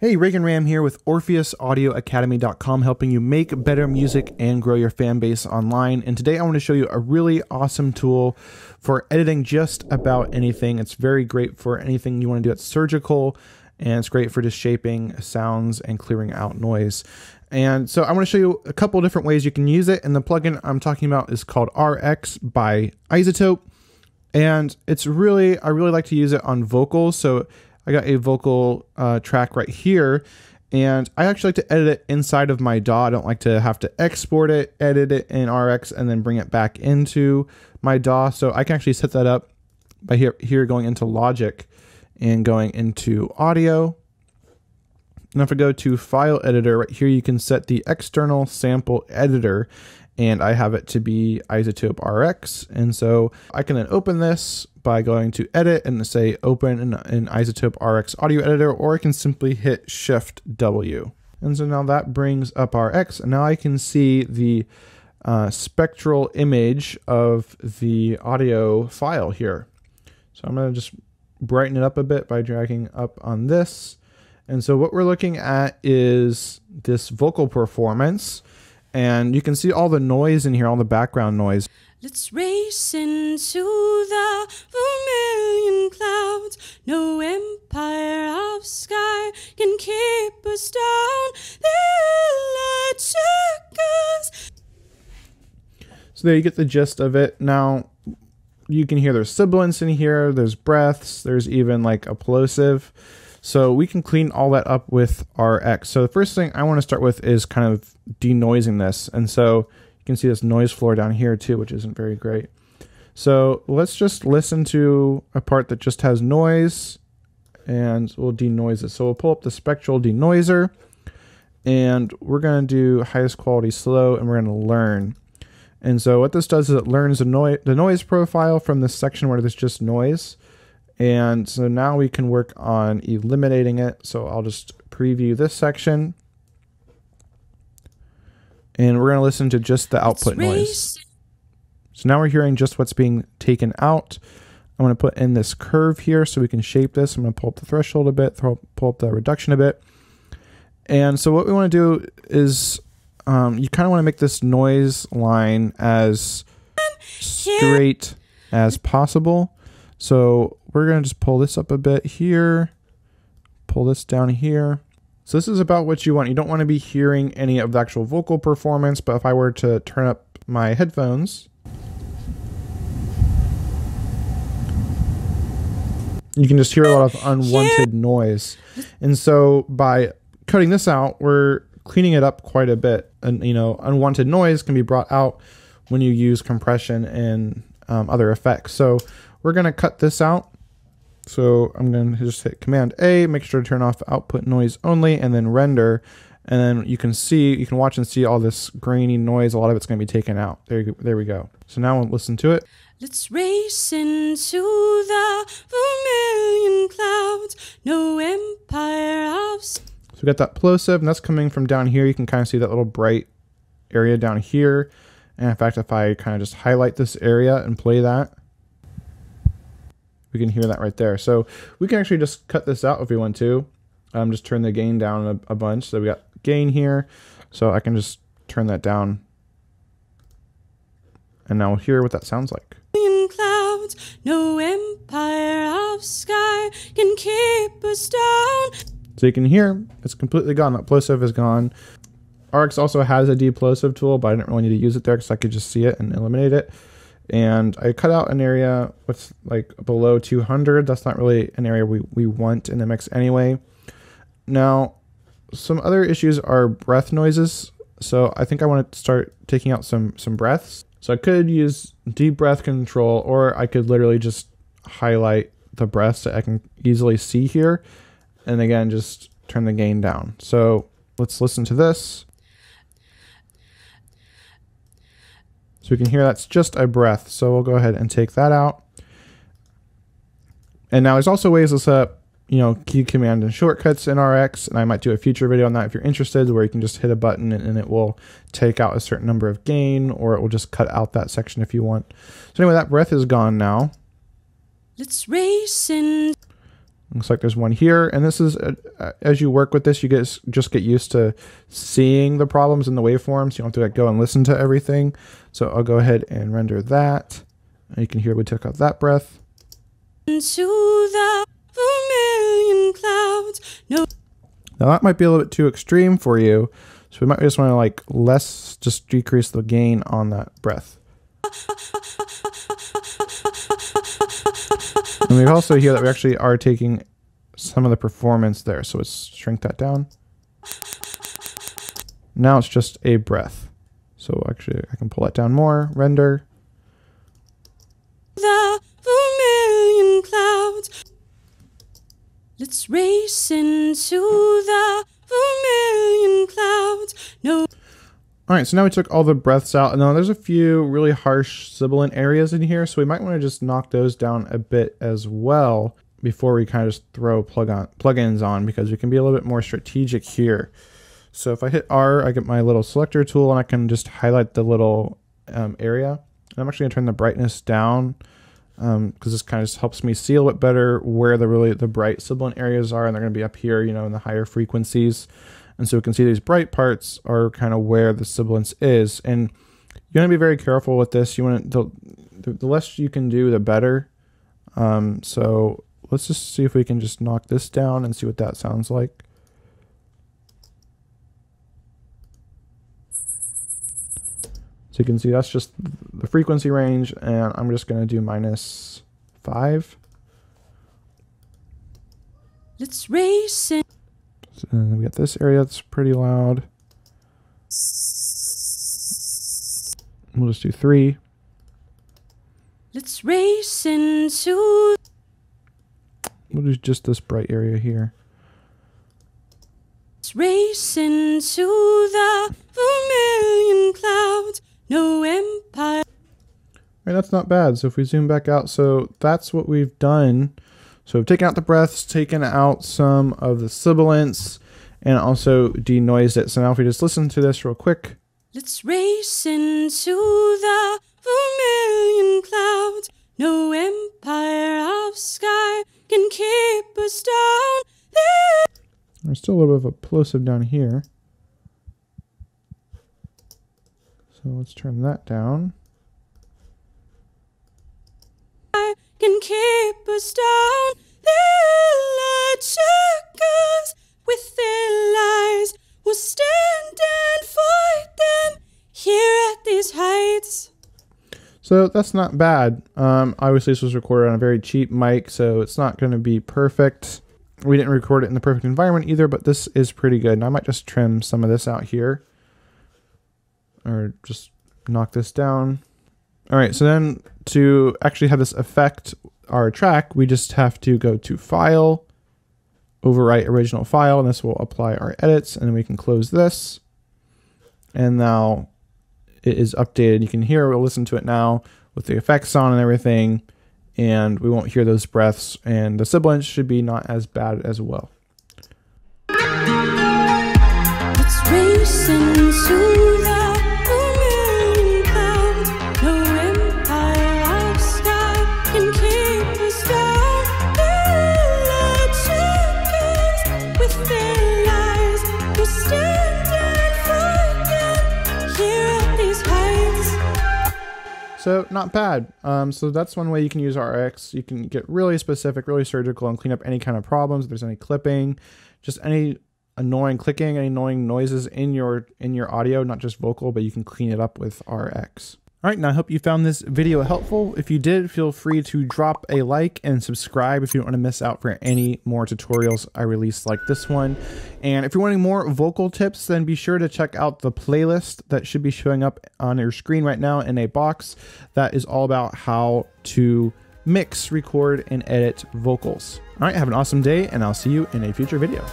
Hey, Reagan Ram here with OrpheusAudioAcademy.com, helping you make better music and grow your fan base online. And today I want to show you a really awesome tool for editing just about anything. It's very great for anything you want to do that's surgical, and it's great for just shaping sounds and clearing out noise. And so I want to show you a couple different ways you can use it. And the plugin I'm talking about is called RX by iZotope. And it's really, I really like to use it on vocals. So I got a vocal track right here, and I actually like to edit it inside of my DAW. I don't like to have to export it, edit it in RX, and then bring it back into my DAW. So I can actually set that up by here going into Logic and going into Audio. And if I go to File Editor, right here you can set the external sample editor, and I have it to be iZotope RX. And so I can then open this by going to Edit and say Open in iZotope RX Audio Editor, or I can simply hit Shift W. And so now that brings up RX, and now I can see the spectral image of the audio file here. So I'm going to just brighten it up a bit by dragging up on this. And so what we're looking at is this vocal performance. And you can see all the noise in here, all the background noise. Let's race into the vermilion clouds. No empire of sky can keep us down. They'll check us. So there you get the gist of it. Now you can hear there's sibilance in here, there's breaths, there's even like a plosive. So we can clean all that up with RX. So the first thing I want to start with is kind of denoising this. And so you can see this noise floor down here too, which isn't very great. So let's just listen to a part that just has noise, and we'll denoise it. So we'll pull up the spectral denoiser, and we're going to do highest quality slow, and we're going to learn. And so what this does is it learns the noise profile from this section where there's just noise. And so now we can work on eliminating it. So I'll just preview this section. And we're going to listen to just the output noise. So now we're hearing just what's being taken out. I'm going to put in this curve here so we can shape this. I'm going to pull up the threshold a bit, pull up the reduction a bit. And so what we want to do is you kind of want to make this noise line as straight as possible. So we're going to just pull this up a bit here, pull this down here. So this is about what you want. You don't want to be hearing any of the actual vocal performance, but if I were to turn up my headphones, you can just hear a lot of unwanted noise. And so by cutting this out, we're cleaning it up quite a bit. And unwanted noise can be brought out when you use compression and other effects. So we're going to cut this out. So I'm going to just hit Command A, make sure to turn off output noise only, and then render. And then you can watch and see all this grainy noise. A lot of it's going to be taken out. There we go. So now we'll listen to it. Let's race into the vermilion clouds. No empire of... So we got that plosive, and that's coming from down here. You can kind of see that little bright area down here. And in fact, if I kind of just highlight this area and play that, we can hear that right there. So we can actually just cut this out if we want to. Just turn the gain down a bunch. So we got gain here. So I can just turn that down. And now we'll hear what that sounds like. Clouds, no empire of sky can keep us down. So you can hear it's completely gone. That plosive is gone. RX also has a deplosive tool, but I didn't really need to use it there because I could just see it and eliminate it. And I cut out an area with like below 200. That's not really an area we want in the mix anyway. Now, some other issues are breath noises. So I think I want to start taking out some breaths. So I could use deep breath control, or I could literally just highlight the breaths that I can easily see here. And again, just turn the gain down. So let's listen to this. So we can hear that's just a breath. So we'll go ahead and take that out. And now there's also ways to set up, key command and shortcuts in RX. And I might do a future video on that if you're interested, where you can just hit a button and it will take out a certain number of gain, or it will just cut out that section if you want. So anyway, that breath is gone now. Let's race in. Looks like there's one here, and this is as you work with this, you just get used to seeing the problems in the waveforms. You don't have to like go and listen to everything. So I'll go ahead and render that. And you can hear we took out that breath. Into the vermilion clouds. No. Now that might be a little bit too extreme for you, so we might just want to like just decrease the gain on that breath. And we also hear that we actually are taking some of the performance there, so let's shrink that down. Now it's just a breath. So actually I can pull that down more, render. The vermilion clouds. Let's race into the vermilion clouds. No. All right, so now we took all the breaths out, and now there's a few really harsh sibilant areas in here, so we might want to just knock those down a bit as well before we kind of just throw plugins on, because we can be a little bit more strategic here. So if I hit R, I get my little selector tool, and I can just highlight the little area. And I'm actually going to turn the brightness down, because this kind of just helps me see a little bit better where the bright sibilant areas are, and they're going to be up here, you know, in the higher frequencies. And so we can see these bright parts are kind of where the sibilance is. And you want to be very careful with this. You want to, the less you can do, the better. So let's just see if we can just knock this down and see what that sounds like. So you can see that's just the frequency range, and I'm just going to do -5. Let's race in. And then we got this area that's pretty loud. We'll just do 3. Let's race into. We'll do just this bright area here. Let's race into the vermilion clouds. No empire. All right, that's not bad. So if we zoom back out, so that's what we've done. So we've taken out the breaths, taken out some of the sibilance, and also denoised it. So now if we just listen to this real quick. Let's race into the vermilion clouds. No empire of sky can keep us down. There's still a little bit of a plosive down here. So let's turn that down. Can keep us down. They'll check us with their lies. We'll stand and fight them here at these heights. So that's not bad. Obviously this was recorded on a very cheap mic, so it's not going to be perfect. We didn't record it in the perfect environment either, but this is pretty good. And I might just trim some of this out here, or just knock this down. All right, so then to actually have this affect our track, we just have to go to File, Overwrite Original File, and this will apply our edits, and then we can close this. And now it is updated. You can hear, we'll listen to it now with the effects on and everything, and we won't hear those breaths, and the sibilance should be not as bad as well. Let's race into the So not bad. So that's one way you can use RX. You can get really specific, really surgical, and clean up any kind of problems. If there's any clipping, just any annoying clicking, any annoying noises in your audio, not just vocal, but you can clean it up with RX. All right, now I hope you found this video helpful. If you did, feel free to drop a like and subscribe if you don't want to miss out for any more tutorials I release like this one. And if you're wanting more vocal tips, then be sure to check out the playlist that should be showing up on your screen right now in a box. That is all about how to mix, record, and edit vocals. All right, have an awesome day, and I'll see you in a future video.